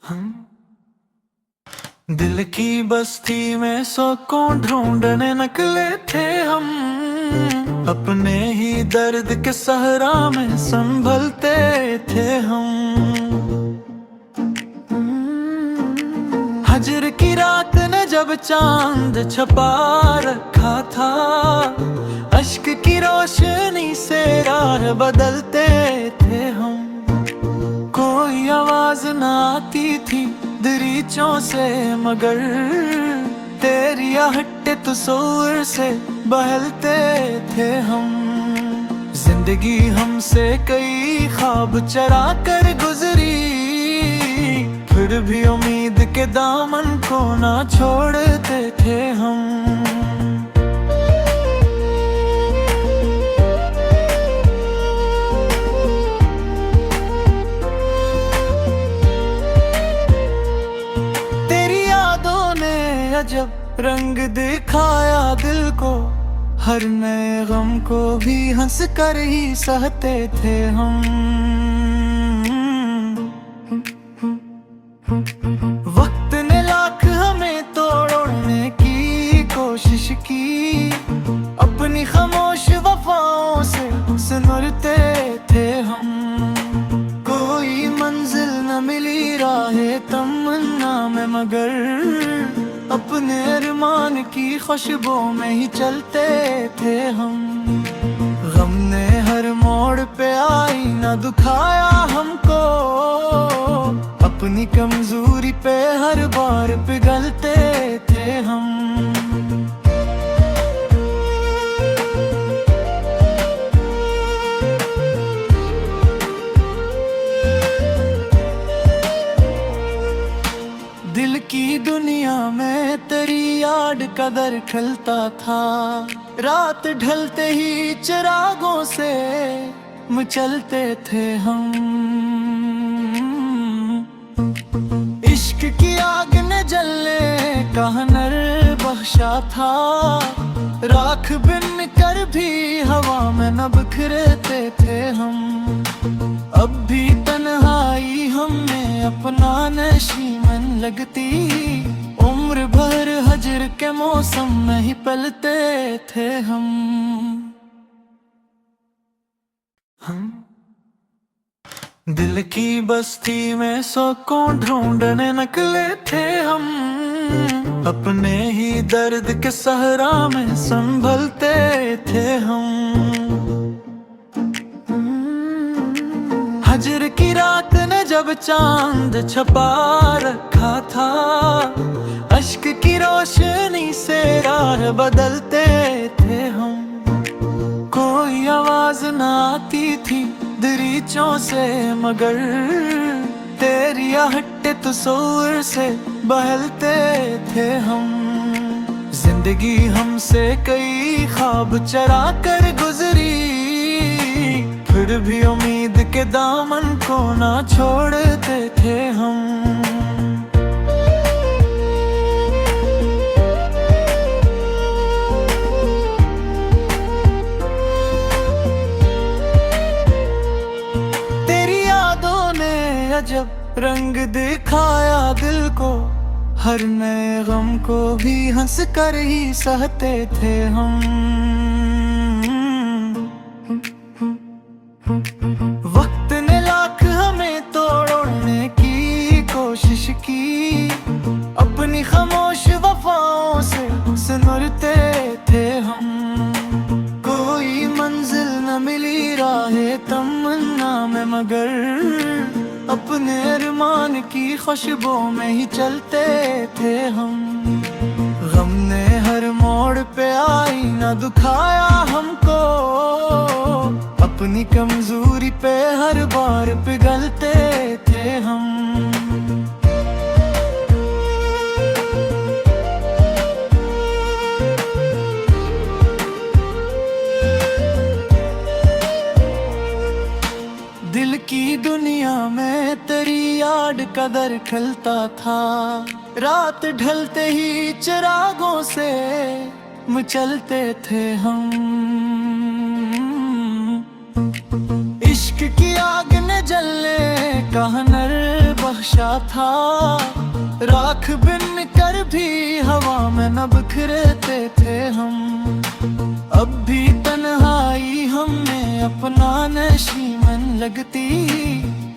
हम दिल की बस्ती में सौ को ढूंढने निकले थे हम। अपने ही दर्द के सहरा में संभलते थे हम। हजर की रात ने जब चांद छपा रखा था, अश्क की रोशनी से राह बदलते थे हम। कोई आवाज ना आती थी दरीचों से, मगर तेरी आहट तस्वीर से बहलते थे हम। जिंदगी हमसे कई ख्वाब चरा कर गुजरी, फिर भी उम्मीद के दामन को ना छोड़ते थे हम। जब रंग दिखाया दिल को, हर नए गम को भी हंस कर ही सहते थे हम। वक्त ने लाख हमें तोड़ने की कोशिश की, अपनी खामोश वफाओं से सिमरते थे हम। कोई मंजिल न मिली राहे तमन्ना में, मगर अपने अरमान की खुशबू में ही चलते थे हम। गम ने हर मोड़ पे आईना दुखाया हमको, अपनी कमजोरी पे हर बार पिघलते थे हम। दिल की दुनिया में तेरी याद का दर खलता था, रात ढलते ही चिरागों से मचलते थे हम। इश्क की आग ने जलने का हुनर बख्शा था, राख बिन कर भी हवा में न बिखरते थे हम। अब भी तन्हाई हमें अपना नशीमन लगती, उम्र भर हजर के मौसम में ही पलते थे हम। दिल की बस्ती में सौ को ढूंढने निकले थे हम। अपने ही दर्द के सहरा में संभलते थे हम। हजर की रात ने जब चांद छपा रखा था, अश्क की रोशनी से राह बदलते थे हम। कोई आवाज ना आती थी दरीचों से, मगर तेरी आहट तस्वीर से बहलते थे हम। जिंदगी हमसे कई ख्वाब चरा कर गुजरी, फिर भी उम्मीद के दामन को ना छोड़ते थे हम। तेरी यादों ने अजब रंग दिखाया दिल को, हर नए गम को भी हंस कर ही सहते थे हम। वक्त ने लाख हमें तोड़ने की कोशिश की, अपनी खामोश वफाओं से सिमरते थे हम। कोई मंजिल न मिली राहे तमन्ना में, मगर अपने अरमान की खुशबू में ही चलते थे हम। गम ने हर मोड़ पे आईना दुखाया हमको, अपनी कमजोरी पे हर बार पिघलते थे हम। दिल की दुनिया में तेरी याद का दर खलता था, रात ढलते ही चिरागों से मचलते थे हम। इश्क की आग ने जलने का हुनर बख्शा था। राख बिन कर भी हवा में न बिखरते थे हम। अब भी तन्हाई हमें अपना नशीमन लगती।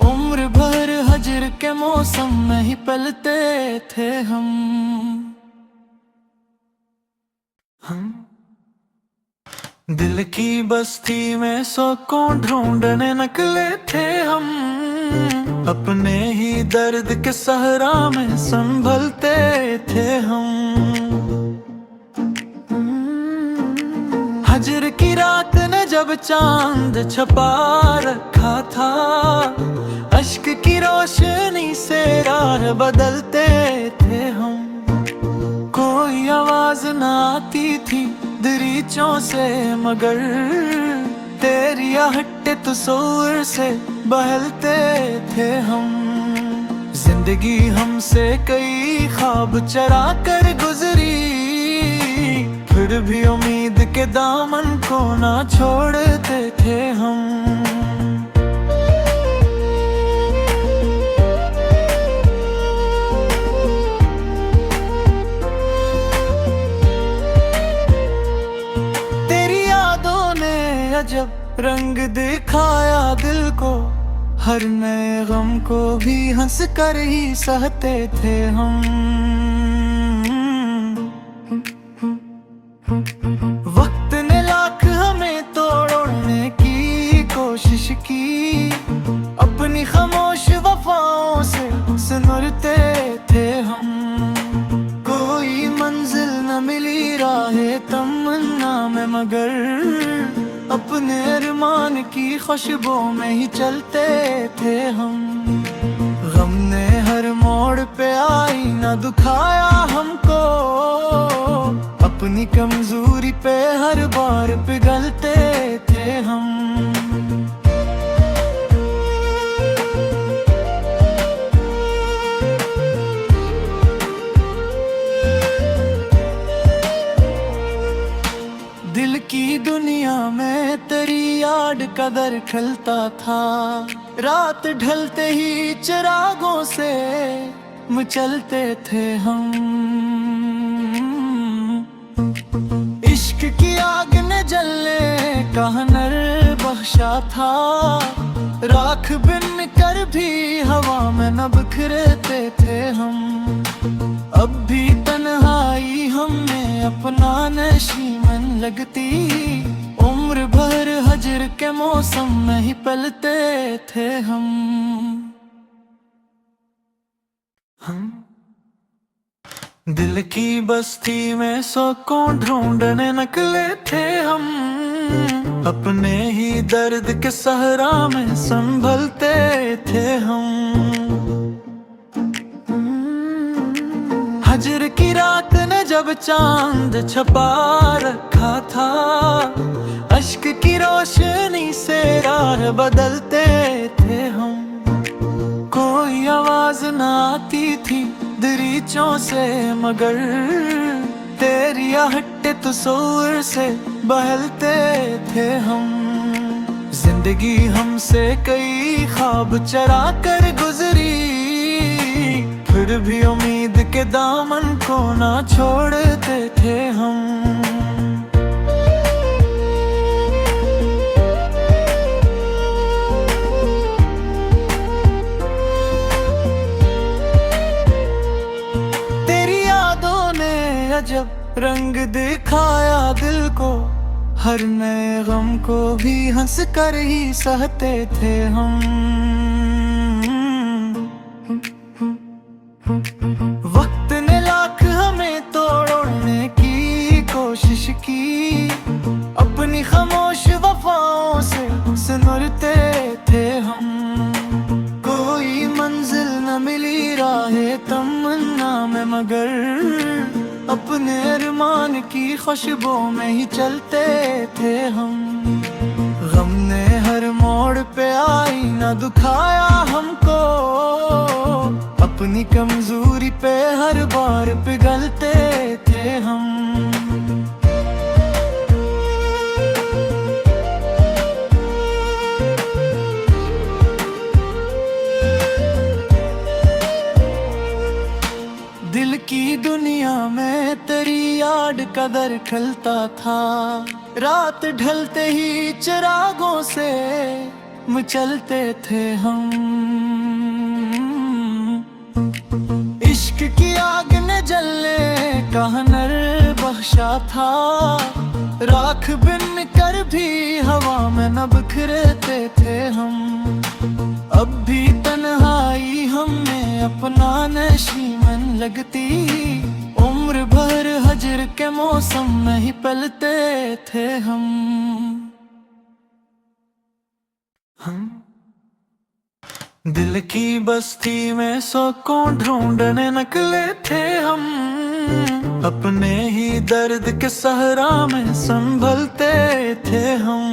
उम्र भर हजर के मौसम में ही पलते थे हम। दिल की बस्ती में सुकून ढूंढने निकले थे हम। अपने ही दर्द के सहरा में संभलते थे हम। हजर की रात ने जब चांद छपा रखा था, अश्क की रोशनी से राह बदलते थे हम। कोई आवाज ना आती थी दरीचों से, मगर तेरी आहट तस्वीर से बहलते थे हम। जिंदगी हमसे कई ख्वाब चरा कर गुजरी, फिर भी उम्मीद के दामन को ना छोड़ते थे हम। तेरी यादों ने अजब रंग दिखाया दिल को, हर नए गम को भी हंस कर ही सहते थे हम। वक्त ने लाख हमें तोड़ने की कोशिश की, अपनी खामोश वफाओं से सुनते थे हम। कोई मंजिल न मिली राहे तमन्ना में, मगर अपने अरमान की खुशबू में ही चलते थे हम। गम ने हर मोड़ पे आई न दुखाया हमको, अपनी कमजोरी पे हर बार पिघलते थे हम। दिल की दुनिया में तेरी याद का दर खलता था। रात ढलते ही चिरागों से मचलते थे हम। इश्क की आग ने जलने का हुनर बख्शा था। राख बिन कर भी हवा में न बिखरते थे हम। अब भी तन्हाई हमें अपना नशीमन लगती। उम्र भर हजर के मौसम में ही पलते थे हम। दिल की बस्ती में सुकून ढूंढने निकले थे हम। अपने ही दर्द के सहरा में संभलते थे हम। हजर की रात ने जब चांद छपा रखा था, अश्क की रोशनी से राह बदलते थे हम। कोई आवाज ना आती थी दरीचों से, मगर तेरी आहट तस्वीर से बहलते थे हम। जिंदगी हमसे कई ख्वाब चरा कर गुजरी, फिर भी उम्मीद के दामन को ना छोड़ते थे हम। तेरी यादों ने अजब रंग दिखाया दिल को, हर नए गम को भी हंस कर ही सहते थे हम। वक्त ने लाख हमें तोड़ने की कोशिश की, अपनी खामोश वफाओं से सुनते थे हम। कोई मंजिल न मिली राहे तमन्ना में, मगर अपने अरमान की खुशबू में ही चलते थे हम। गम ने हर मोड़ पे आई न दुखाया हमको, अपनी कमजोरी पे हर बार पिघलते थे हम। की दुनिया में तेरी याद का दर खलता था। रात ढलते ही चिरागों से मचलते थे हम। इश्क की आग ने जलने का हुनर बख्शा था। राख बिन कर भी हवा में न बिखरते थे हम। अब भी तन्हाई हमें अपना नशीमन लगती। उम्र भर हजर के मौसम में ही पलते थे हम। दिल की बस्ती में सुकून ढूंढने निकले थे हम। अपने ही दर्द के सहरा में संभलते थे हम।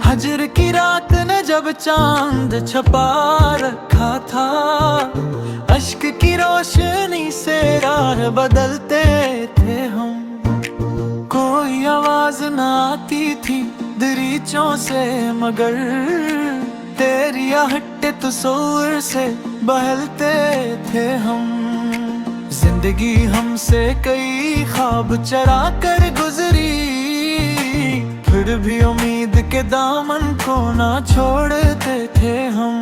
हजर की रात ने जब चांद छपा रखा था। अश्क की रोशनी से राह बदलते थे हम। कोई आवाज ना आती थी दरीचों से, मगर तेरी आहट तस्वीर से बहलते थे हम। जिंदगी हमसे कई ख्वाब चरा कर गुजरी, फिर भी उम्मीद के दामन को ना छोड़ते थे हम।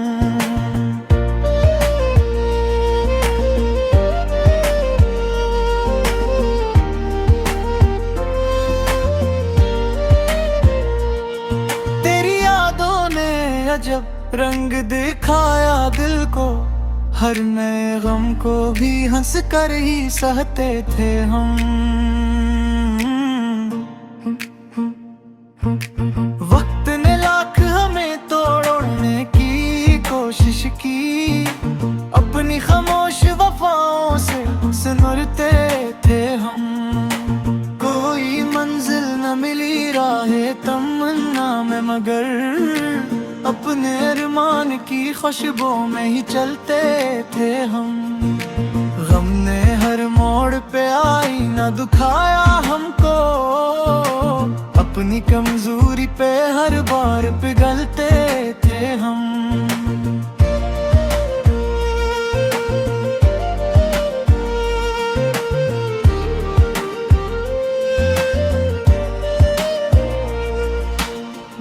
जब रंग दिखाया दिल को, हर नए गम को भी हंस कर ही सहते थे हम। वक्त ने लाख हमें तोड़ने की कोशिश की। अपनी खामोश वफाओं से सुनते थे हम। कोई मंजिल न मिली राहे तमन्ना में, मगर अपने अरमान की खुशबू में ही चलते थे हम। गम ने हर मोड़ पे आई न दुखाया हमको। अपनी कमजोरी पे हर बार पिघलते थे हम।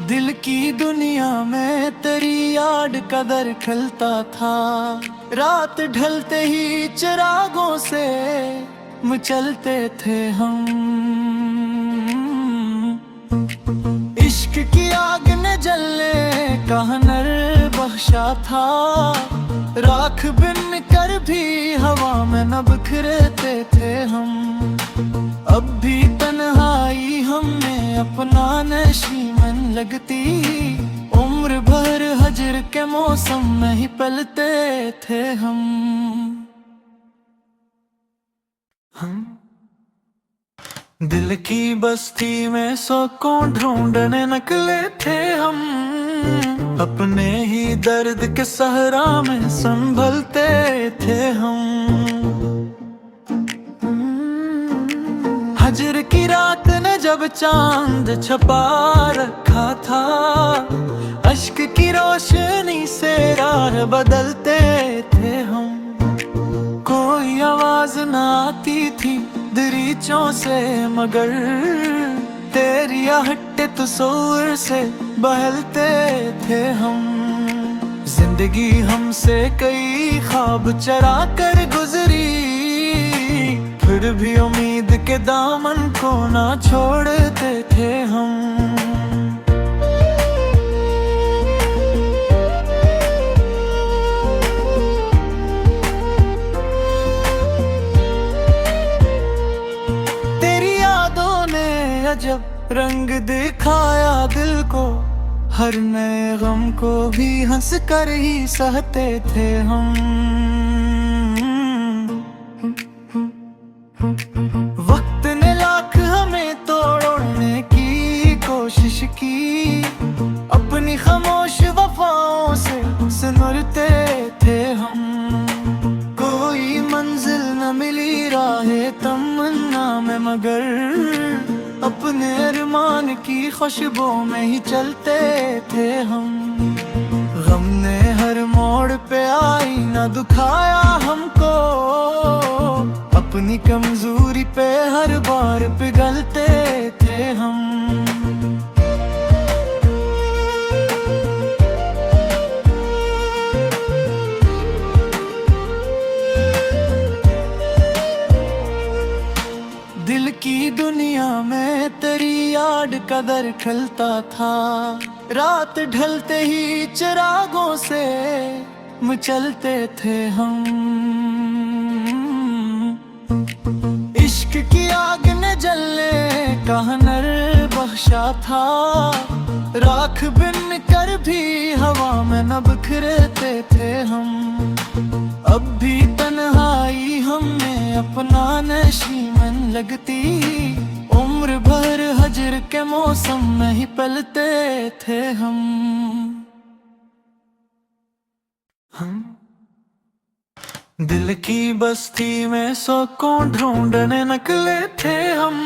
दिल की दुनिया में तेरी याद का दर खलता था। रात ढलते ही चिरागों से मचलते थे हम। इश्क की आग ने जलने का हुनर बख्शा था। राख बिन कर भी हवा में न बिखरते थे हम। अब भी तन्हाई हमें अपना नशीमन लगती। उम्र भर हजर के मौसम में ही पलते थे हम। दिल की बस्ती में सुकून ढूंढने निकले थे हम। अपने ही दर्द के सहरा में संभलते थे हम। हजर की रात ने जब चांद छपा रखा था। अश्क की रोशनी से राह बदलते थे हम। कोई आवाज ना आती थी दरीचों से, मगर तेरी आहट तस्वीर से बहलते थे हम। जिंदगी हमसे कई ख्वाब चरा कर गुजरी, फिर भी उम्मीद के दामन को ना छोड़ते थे हम। तेरी यादों ने अजब रंग दिखाया दिल को। हर नए गम को भी हंस कर ही सहते थे हम। वक्त ने लाख हमें तोड़ने की कोशिश की। अपनी खामोश वफाओं से सुनते थे हम। कोई मंजिल न मिली राहे तमन्ना में, मगर अपने अरमान की खुशबू में ही चलते थे हम। गम ने हर मोड़ पे आई न दुखाया हमको। अपनी कमजोरी पे हर बार पिघलते थे हम। दिल की दुनिया में तेरी याद कदर खलता था। रात ढलते ही चिरागों से मचलते थे हम। इश्क की आग ने जलने का हुनर बख्शा था। राख बिन कर भी हवा में न बिखरते थे हम। अब भी तन्हाई हमें अपना नशीमन लगती। उम्र भर हजर के मौसम में ही पलते थे हम। दिल की बस्ती में सुकून ढूंढने निकले थे हम।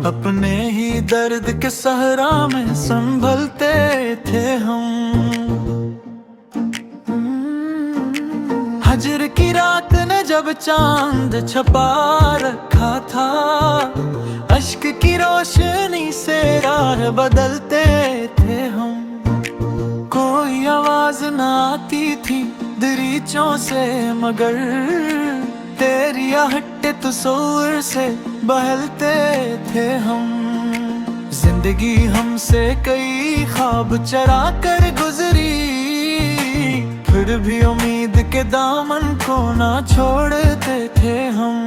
अपने ही दर्द के सहरा में संभलते थे हम। हजर की रात ने जब चांद छपा रखा था। अश्क की रोशनी से राह बदलते थे हम। कोई आवाज ना आती थी दरीचों से, मगर तेरी आहट तस्वीर से बहलते थे हम। जिंदगी हमसे कई ख्वाब चरा कर गुजरी। फिर भी उम्मीद के दामन को ना छोड़ते थे हम।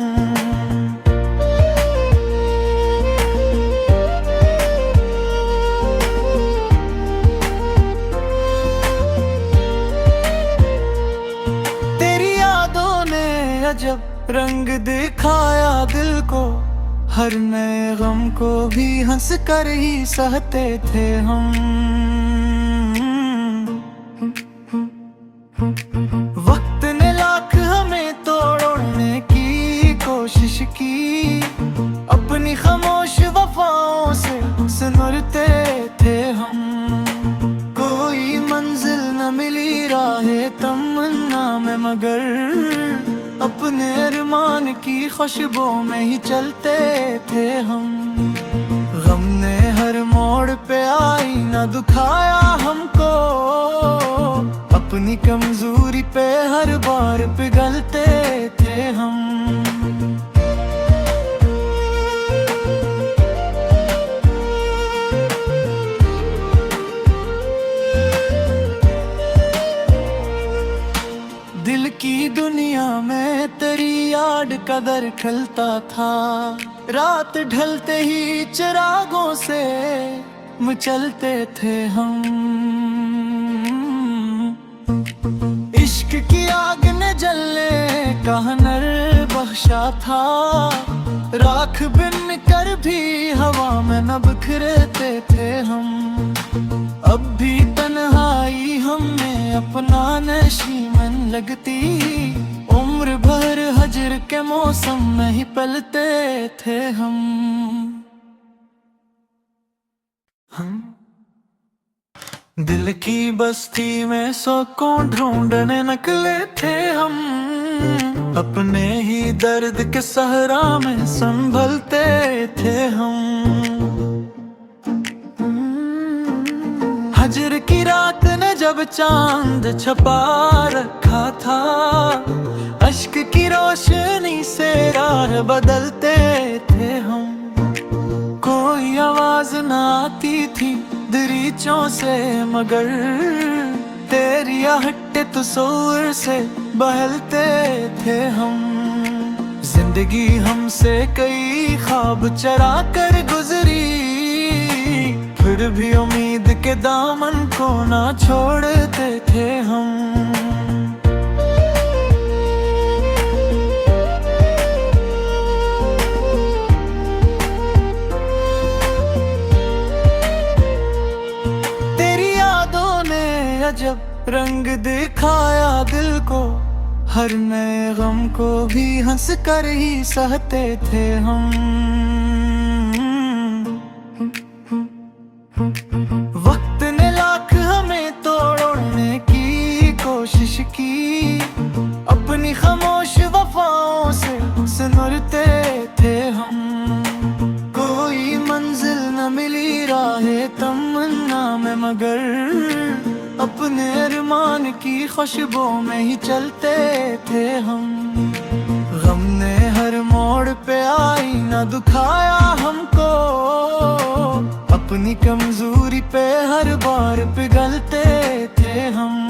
तेरी यादों ने अजब रंग दिखाया दिल को। हर नए गम को भी हंस कर ही सहते थे हम। वक्त ने लाख हमें तोड़ने की कोशिश की। अपनी खामोश वफाओं से सुनते थे हम। कोई मंजिल न मिली राहे तमन्ना में, मगर अपने अरमान की खुशबू में ही चलते थे हम। गम ने हर मोड़ पे आई न दुखाया हमको। अपनी कमजोरी पे हर बार पिघलते थे हम। दिल की दुनिया में तेरी याद कदर खलता था। रात ढलते ही चिरागों से मचलते थे हम। इश्क की आग ने जलने का हुनर बख्शा था। राख बिन कर भी हवा में न बिखरते थे हम। अब भी तन्हाई हमें अपना नशीमन लगती। उम्र भर हजर के मौसम में ही पलते थे हम। दिल की बस्ती में सुकून ढूंढने निकले थे हम। अपने ही दर्द के सहरा में संभलते थे हम। हजर की रात ने जब चांद छपा रखा था। अश्क की रोशनी से राह बदलते थे हम। कोई आवाज ना आती थी दरीचों से, मगर तेरी आहट तस्वीर से बहलते थे हम। जिंदगी हमसे कई ख्वाब चरा कर गुजरी। फिर भी उम्मीद के दामन को ना छोड़ते थे हम। तेरी यादों ने अजब रंग दिखाया दिल को। हर नए गम को भी हंस कर ही सहते थे हम। वक्त ने लाख हमें तोड़ने की कोशिश कोशिश की, अपनी खामोश वफाओं से सिमरते थे हम। कोई मंजिल न मिली राहे तमन्ना में, मगर अपने अरमान की खुशबू में ही चलते थे हम। गम ने हर मोड़ पे आईना दुखाया हमको, अपनी कमजोरी पे हर बार पिघलते थे हम।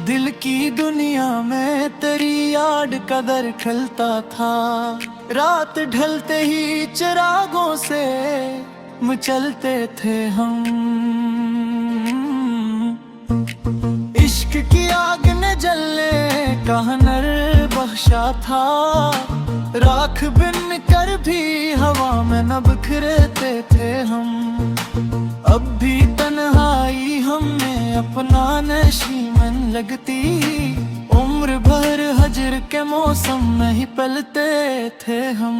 दिल की दुनिया में तेरी याद कदर खलता था, रात ढलते ही चिरागों से मचलते थे हम। इश्क की आग ने जलने का हुनर बख्शा था, राख बिन कर भी हवा में न बिखरते थे हम। अब भी तन्हाई हमें अपना नशीमन लगती, उम्र भर हजर के मौसम में ही पलते थे हम।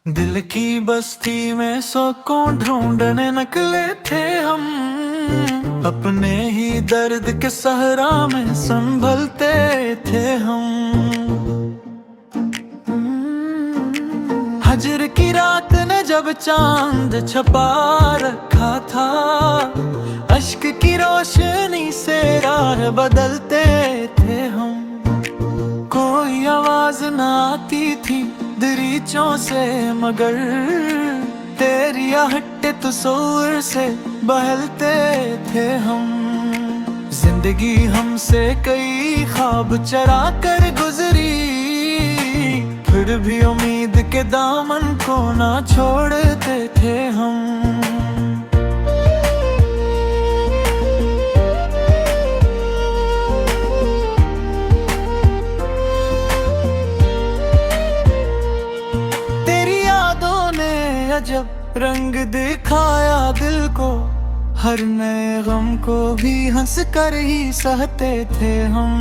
दिल की बस्ती में सुकून ढूंढने निकले थे हम, अपने ही दर्द के सहरा में संभलते थे हम। हजर की रात ने जब चांद छपा रखा था, अश्क की रोशनी से राह बदलते थे हम। कोई आवाज न आती थी दरीचों से, मगर तेरी आहट तस्वीर से बहलते थे हम। जिंदगी हमसे कई ख्वाब चरा कर गुजरी, फिर भी उम्मीद के दामन को ना छोड़ते थे हम। तेरी यादों ने अजब रंग दिखाया दिल को, हर नए गम को भी हंस कर ही सहते थे हम।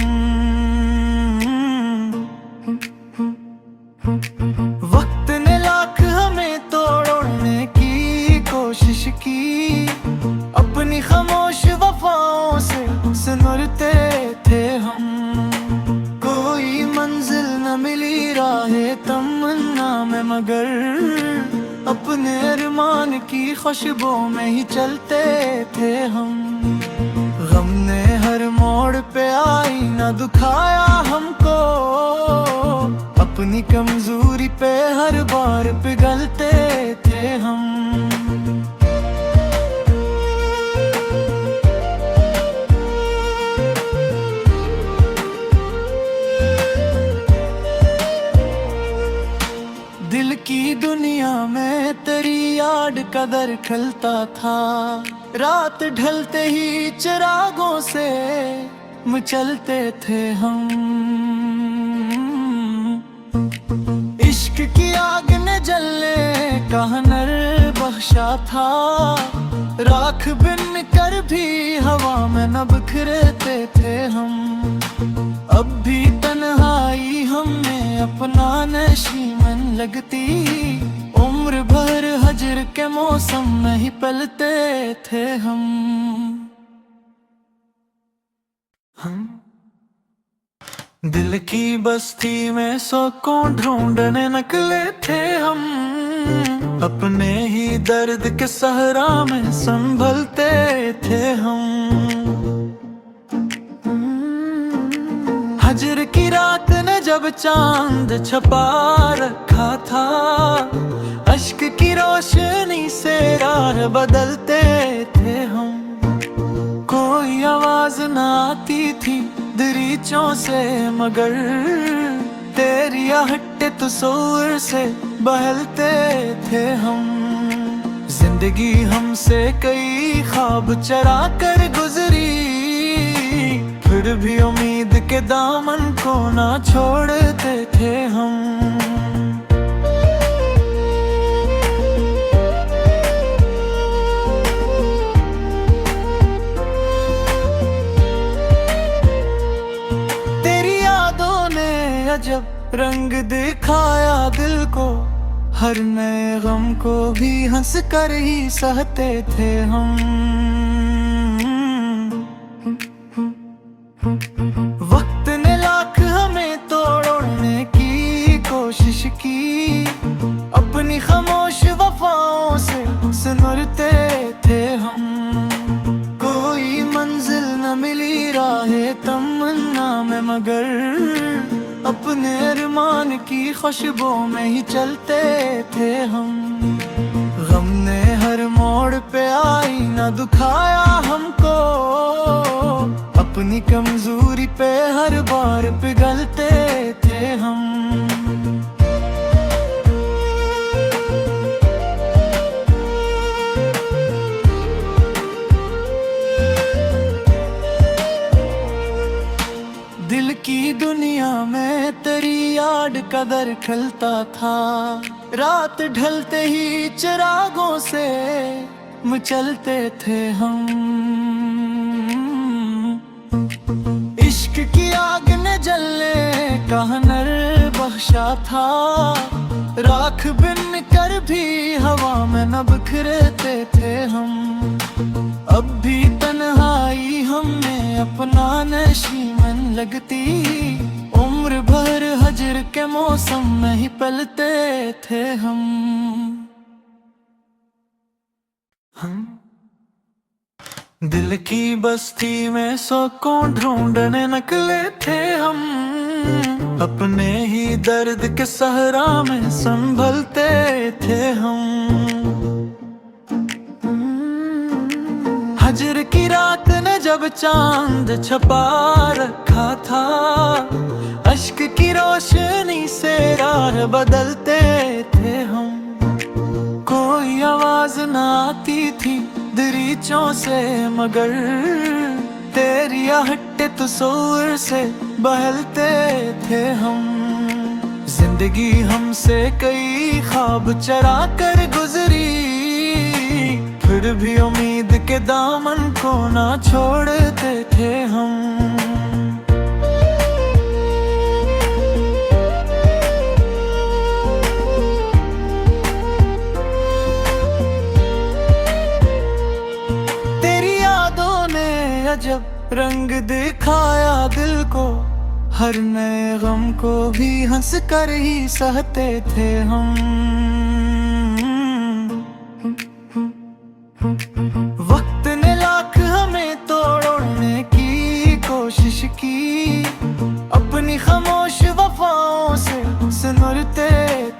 वक्त ने लाख हमें तोड़ने की कोशिश की, अपनी खामोश वफाओं से सिमरते थे हम। कोई मंजिल न मिली राहे तमन्ना में, मगर अपने अरमान की खुशबू में ही चलते थे हम। गम ने हर मोड़ पे आईना दुखाया हमको, अपनी कमजोरी पे हर बार पिघलते थे हम। दिल की दुनिया में तेरी याद कदर खलता था, रात ढलते ही चिरागों से मचलते थे हम। इश्क की आग ने जलने का हुनर बख्शा था, राख बिन कर भी हवा में न बिखरते थे हम। अब भी तन्हाई हमें अपना नशीमन लगती, उम्र भर हजर के मौसम में ही पलते थे हम। दिल की बस्ती में सुकून ढूंढने निकले थे हम, अपने ही दर्द के सहरा में संभलते थे हम। हजर की रात ने जब चांद छपा रखा था, अश्क की रोशनी से राह बदलते थे हम। कोई आवाज न आती थी दरीचों से, मगर तेरी आहट तस्वीर से बहलते थे हम। जिंदगी हमसे कई ख्वाब चरा कर गुजरी, फिर भी उम्मीद के दामन को ना छोड़ते थे हम। अजब रंग दिखाया दिल को, हर नए गम को भी हंस कर ही सहते थे हम। वक्त ने लाख हमें तोड़ने की कोशिश की, अपनी खामोश वफाओं से सुनते थे हम। कोई मंजिल न मिली राहे तमन्ना में, मगर अपने अरमान की खुशबू में ही चलते थे हम। गम ने हर मोड़ पे आई न दुखाया हमको, अपनी कमजोरी पे हर बार पिघलते थे हम। दिल की दुनिया में तेरी याद का दर खलता था, रात ढलते ही चिरागों से मचलते थे हम। इश्क की आग ने जलने का हुनर बख्शा था, राख बिन कर भी हवा में न बिखरते थे हम। अब भी तन्हाई हमें अपना नशीमन लगती, उम्र भर हजर के मौसम में ही पलते थे हम। दिल की बस्ती में सुकून ढूंढने निकले थे हम, अपने ही दर्द के सहरा में संभलते थे हम। हजर की रात ने जब चांद छपा रखा था, अश्क की रोशनी से राह बदलते थे हम। कोई आवाज ना आती थी दरीचों से, मगर तेरी आहट तस्वीर से बहलते थे हम। जिंदगी हमसे कई ख्वाब चरा कर गुजरी, फिर भी उम्मीद के दामन को ना छोड़ते थे हम। तेरी यादों ने अजब रंग दिखाया दिल को, हर नए गम को भी हंस कर ही सहते थे हम। वक्त ने लाख हमें तोड़ने की कोशिश की, अपनी खामोश वफाओं से सुनते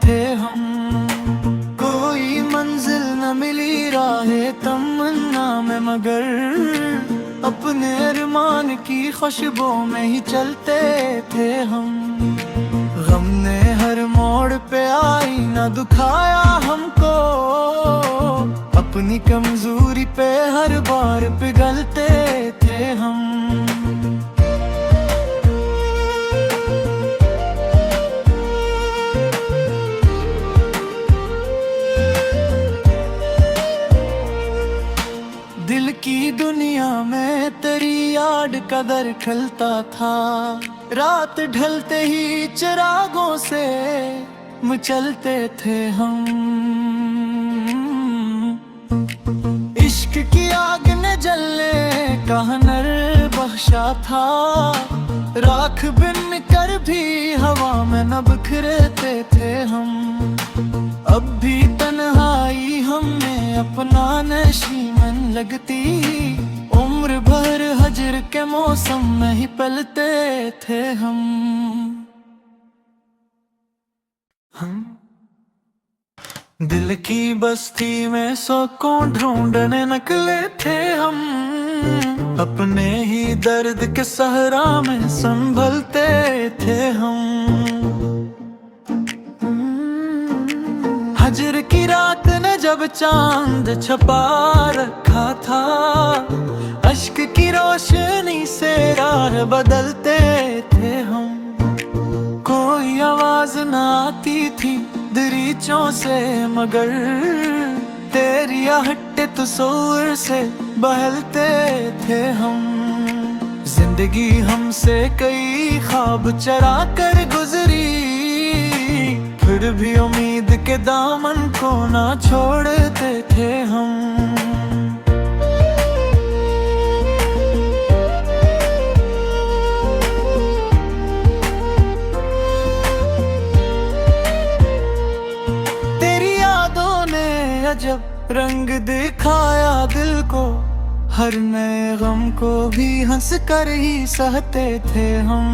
थे हम। कोई मंजिल न मिली राहे तमन्ना में, मगर अपने अरमान की खुशबू में ही चलते थे हम। गम ने हर मोड़ पे आई न दुखाया हमको, अपनी कमजोरी पे हर बार पिघलते थे हम। दिल की दुनिया में तेरी याद का दर खलता था, रात ढलते ही चिरागों से मचलते थे हम। इश्क की आग ने जलने का हुनर बख्शा था, राख बिन कर भी हवा में न बिखरते थे हम। अब भी तन्हाई हमें अपना नशीमन लगती, उम्र भर हजर के मौसम में ही पलते थे हम। दिल की बस्ती में सुकून ढूंढने निकले थे हम, अपने ही दर्द के सहरा में संभलते थे हम। हजर की रात ने जब चांद छपा रखा था, अश्क की रोशनी से राह बदलते थे हम। कोई आवाज ना आती थी दरीचों से, मगर तेरी आहट तस्वीर से बहलते थे हम। जिंदगी हमसे कई ख्वाब चरा कर गुजरी, फिर भी उम्मीद के दामन को ना छोड़ते थे हम। तेरी यादों ने अजब रंग दिखाया दिल को, हर नए गम को भी हंस कर ही सहते थे हम।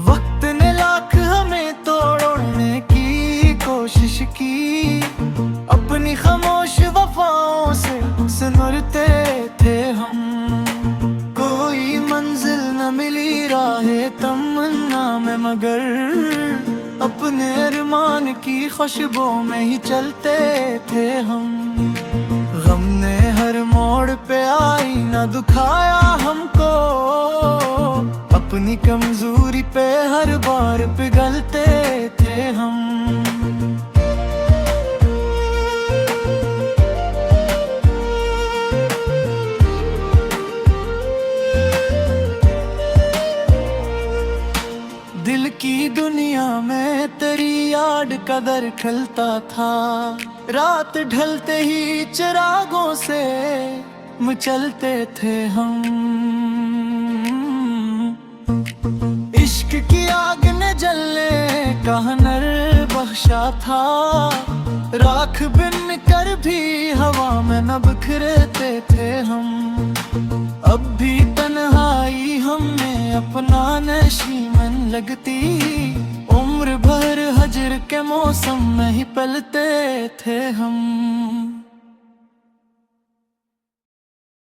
वक्त ने लाख हमें तोड़ने की कोशिश की, अपनी खामोश वफाओं से सुनते थे हम। कोई मंजिल न मिली राहे तमन्ना में, मगर अपने अरमान की खुशबू में ही चलते थे हम। गम ने हर मोड़ पे आई ना दुखाया हमको, अपनी कमजोरी पे हर बार पिघलते थे हम। दिल की दुनिया में तेरी याद का दर खलता था, रात ढलते ही चिरागों से मचलते थे हम। इश्क की आग ने जलने का हुनर बख्शा था, राख बिन कर भी हवा में न बिखरते थे हम। अब भी तन्हाई हमें अपना नशीमन लगती, उम्र भर हजर के मौसम में ही पलते थे हम।